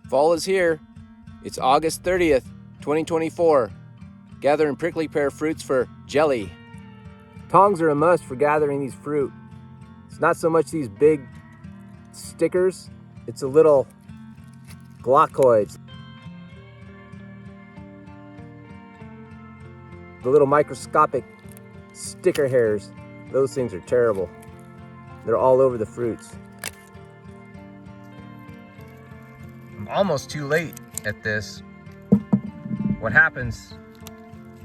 Fall is here. It's August 30th, 2024. Gathering prickly pear fruits for jelly. Tongs are a must for gathering these fruit. It's not so much these big stickers, it's the little glaucoids. The little microscopic sticker hairs. Those things are terrible. They're all over the fruits. I'm almost too late at this. What happens,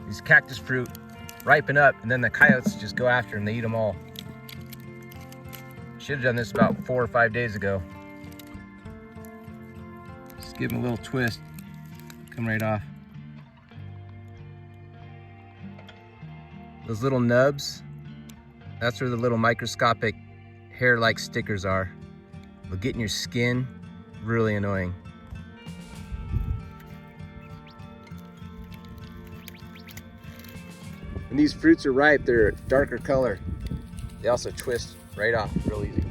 these cactus fruit ripen up and then the coyotes just go after them. They eat them all. Should have done this about 4 or 5 days ago. Just give them a little twist. Come right off. Those little nubs, that's where the little microscopic hair-like stickers are. They'll get in your skin, really annoying. When these fruits are ripe, they're a darker color. They also twist right off real easy.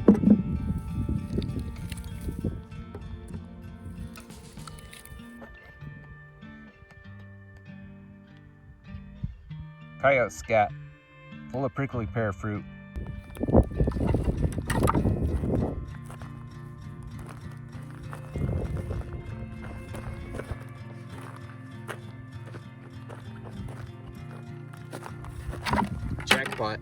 Coyote scat, full of prickly pear fruit. Jackpot.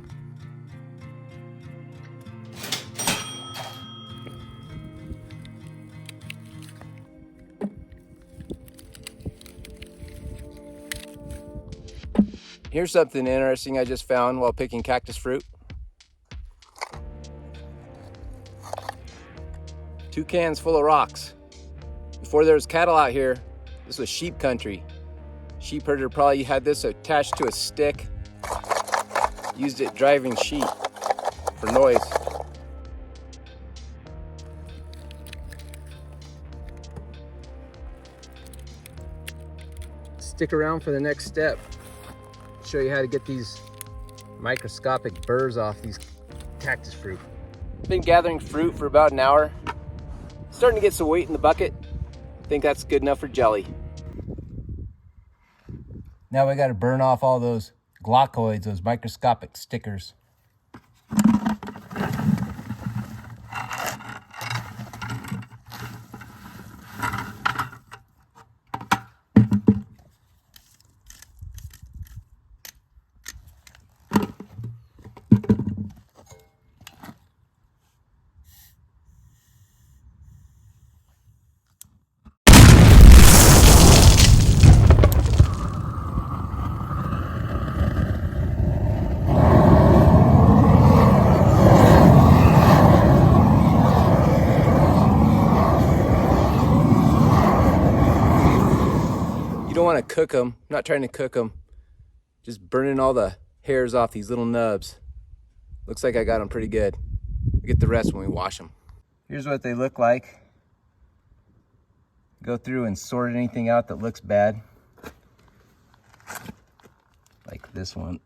Here's something interesting I just found while picking cactus fruit. 2 cans full of rocks. Before there was cattle out here, this was sheep country. Sheep herder probably had this attached to a stick, used it driving sheep for noise. Stick around for the next step. Show you how to get these microscopic burrs off these cactus fruit. Been gathering fruit for about an hour. Starting to get some weight in the bucket. I think that's good enough for jelly. Now we got to burn off all those glaucoids, those microscopic stickers. Don't want to cook them. I'm not trying to cook them. Just burning all the hairs off these little nubs. Looks like I got them pretty good. We'll get the rest when we wash them. Here's what they look like. Go through and sort anything out that looks bad. Like this one.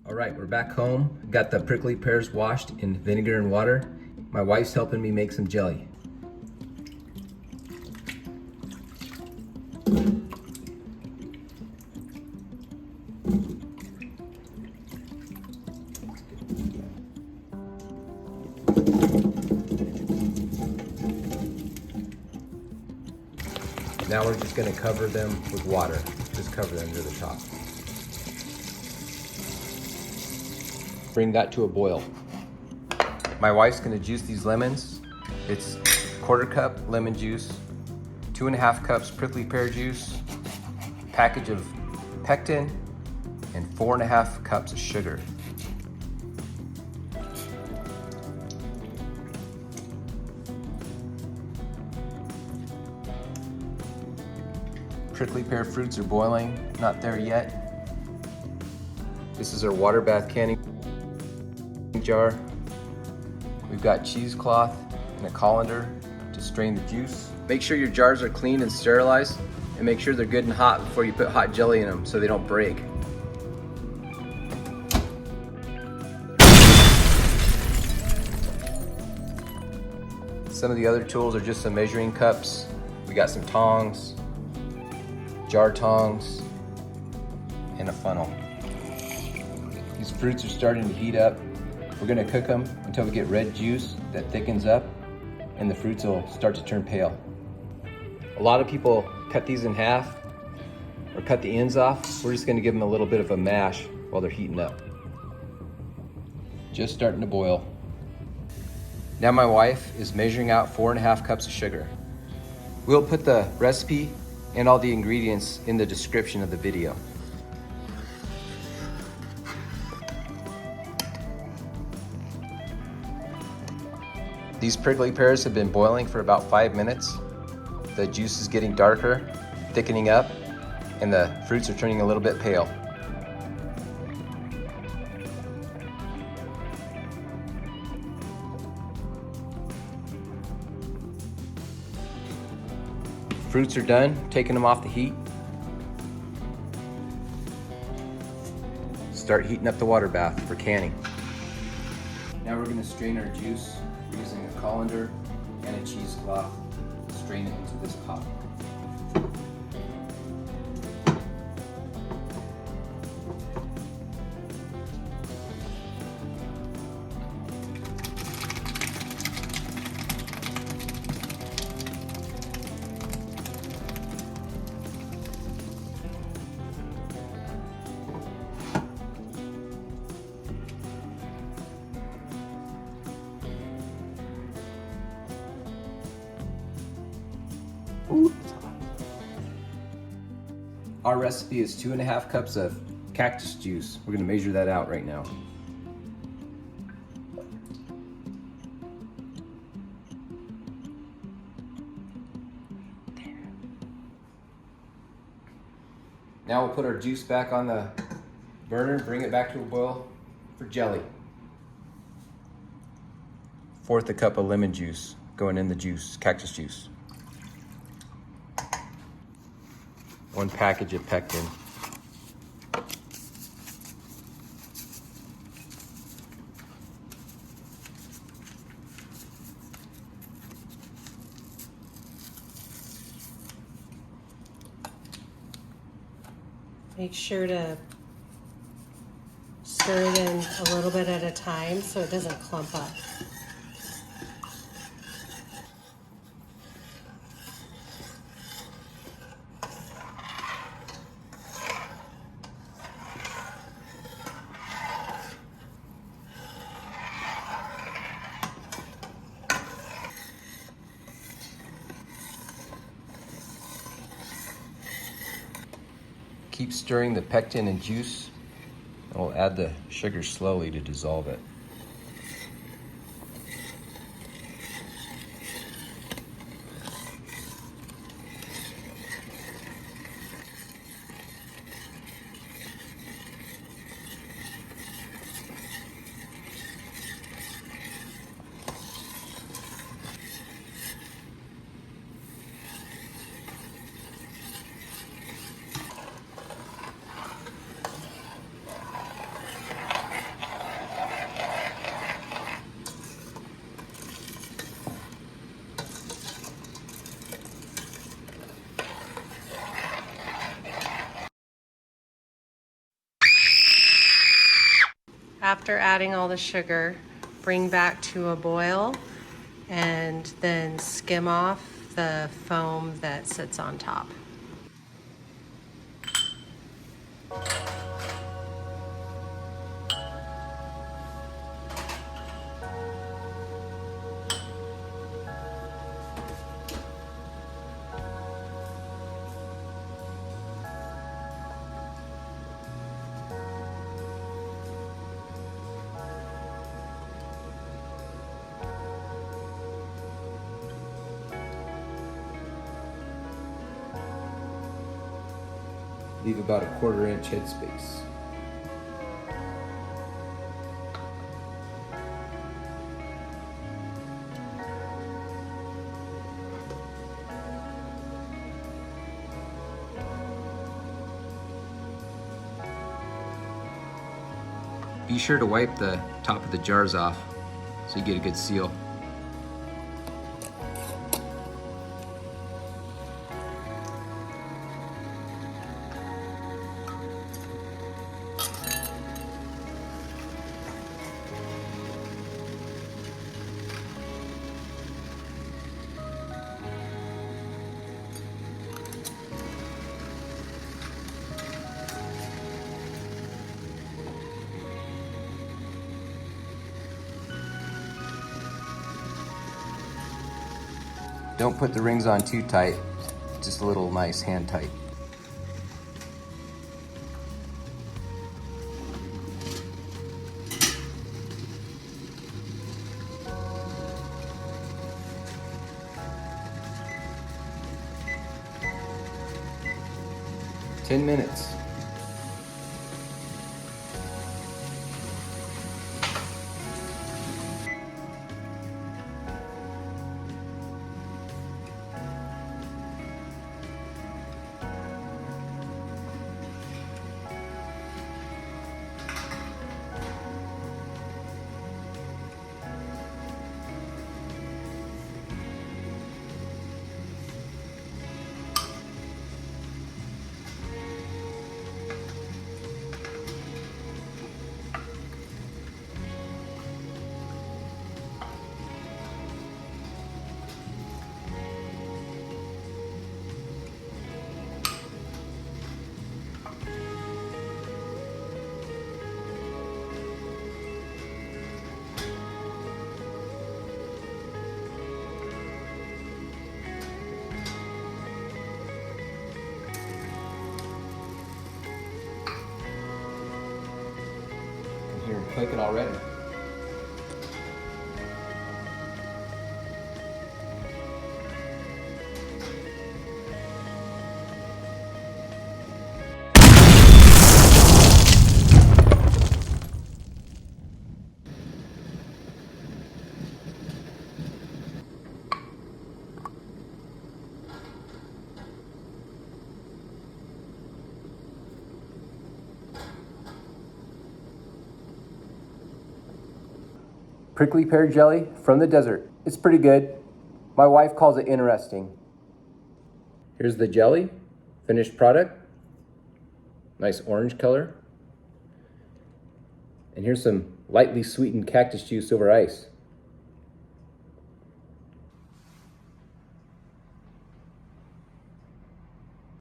All right, we're back home. Got the prickly pears washed in vinegar and water. My wife's helping me make some jelly. Now we're just gonna cover them with water. Just cover them to the top. Bring that to a boil. My wife's gonna juice these lemons. It's 1/4 cup lemon juice, 2.5 cups prickly pear juice, package of pectin, and 4.5 cups of sugar. Prickly pear fruits are boiling, not there yet. This is our water bath canning jar. We've got cheesecloth and a colander to strain the juice. Make sure your jars are clean and sterilized, and make sure they're good and hot before you put hot jelly in them so they don't break. Some of the other tools are just some measuring cups. We got some tongs, jar tongs, and a funnel. These fruits are starting to heat up. We're gonna cook them until we get red juice that thickens up and the fruits will start to turn pale. A lot of people cut these in half or cut the ends off. We're just gonna give them a little bit of a mash while they're heating up. Just starting to boil. Now my wife is measuring out 4.5 cups of sugar. We'll put the recipe and all the ingredients in the description of the video. These prickly pears have been boiling for about 5 minutes. The juice is getting darker, thickening up, and the fruits are turning a little bit pale. Fruits are done, taking them off the heat. Start heating up the water bath for canning. Now we're gonna strain our juice using a colander and a cheesecloth. Strain it into this pot. Our recipe is 2.5 cups of cactus juice. We're gonna measure that out right now. Now we'll put our juice back on the burner, bring it back to a boil for jelly. 1/4 a cup of lemon juice going in the juice, cactus juice. 1 package of pectin. Make sure to stir it in a little bit at a time so it doesn't clump up. Keep stirring the pectin and juice, and we'll add the sugar slowly to dissolve it. After adding all the sugar, bring back to a boil and then skim off the foam that sits on top. Leave about a 1/4 inch headspace. Be sure to wipe the top of the jars off so you get a good seal. Don't put the rings on too tight, just a little nice hand tight. "10 minutes. You're clicking already. Prickly pear jelly from the desert. It's pretty good. My wife calls it interesting. Here's the jelly, finished product. Nice orange color. And here's some lightly sweetened cactus juice over ice.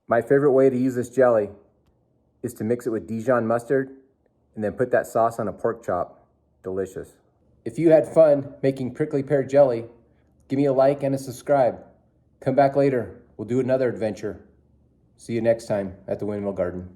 My favorite way to use this jelly is to mix it with Dijon mustard and then put that sauce on a pork chop. Delicious. If you had fun making prickly pear jelly, give me a like and a subscribe. Come back later. We'll do another adventure. See you next time at the Windmill Garden.